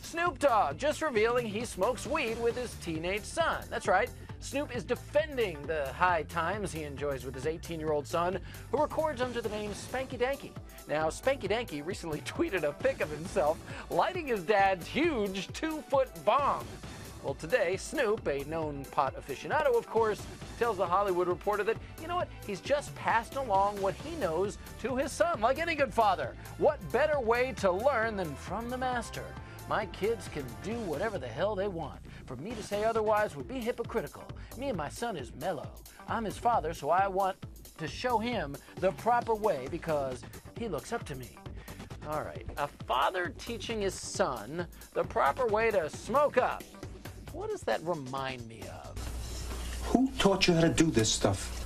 Snoop Dogg just revealing he smokes weed with his teenage son. That's right. Snoop is defending the high times he enjoys with his 18-year-old son, who records under the name Spanky Danky. Now, Spanky Danky recently tweeted a pic of himself lighting his dad's huge 2-foot bong. Well, today, Snoop, a known pot aficionado, of course, tells The Hollywood Reporter that, you know what, he's just passed along what he knows to his son, like any good father. What better way to learn than from the master? My kids can do whatever the hell they want. For me to say otherwise would be hypocritical. Me and my son is mellow. I'm his father, so I want to show him the proper way because he looks up to me. All right, a father teaching his son the proper way to smoke up. What does that remind me of? Who taught you how to do this stuff?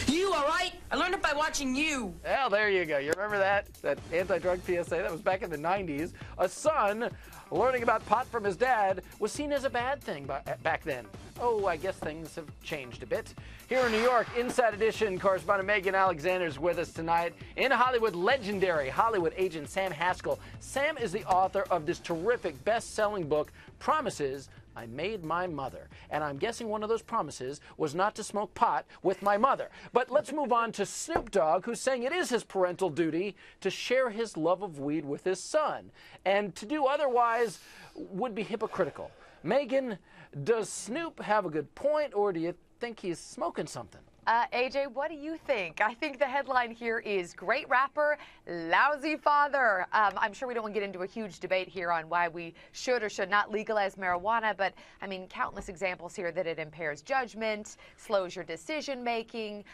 You, all right? I learned it by watching you. Well, there you go. You remember that anti-drug PSA? That was back in the 90s. A son learning about pot from his dad was seen as a bad thing back then. Oh, I guess things have changed a bit. Here in New York, Inside Edition correspondent Megan Alexander is with us tonight. In Hollywood, legendary Hollywood agent Sam Haskell. Sam is the author of this terrific best-selling book, Promises I Made My Mother. And I'm guessing one of those promises was not to smoke pot with my mother. But let's move on to Snoop Dogg, who's saying it is his parental duty to share his love of weed with his son. And to do otherwise would be hypocritical. Megan, does Snoop have a good point, or do you think he's smoking something? AJ, what do you think? I think the headline here is great rapper, lousy father. I'm sure we don't want to get into a huge debate here on why we should or should not legalize marijuana, but I mean, countless examples here that it impairs judgment, slows your decision making,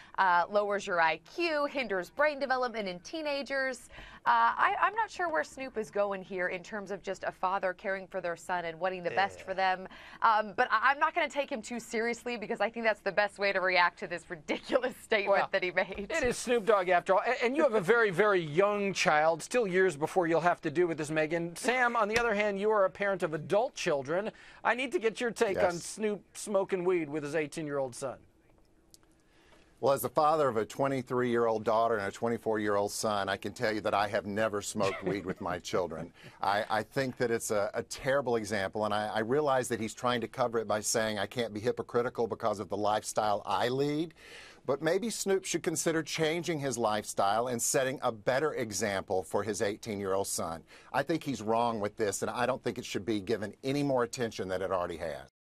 lowers your IQ, hinders brain development in teenagers. I'm not sure where Snoop is going here in terms of just a father caring for their son and wanting the best for them. But I'm not going to take him too seriously because I think that's the best way to react to this ridiculous statement that he made. It is Snoop Dogg after all. And you have a very, very young child, still years before you'll have to do with this, Megan. Sam, on the other hand, you are a parent of adult children. I need to get your take on Snoop smoking weed with his 18-year-old son. Well, as the father of a 23-year-old daughter and a 24-year-old son, I can tell you that I have never smoked weed with my children. I think that it's a terrible example, and I realize that he's trying to cover it by saying I can't be hypocritical because of the lifestyle I lead. But maybe Snoop should consider changing his lifestyle and setting a better example for his 18-year-old son. I think he's wrong with this, and I don't think it should be given any more attention than it already has.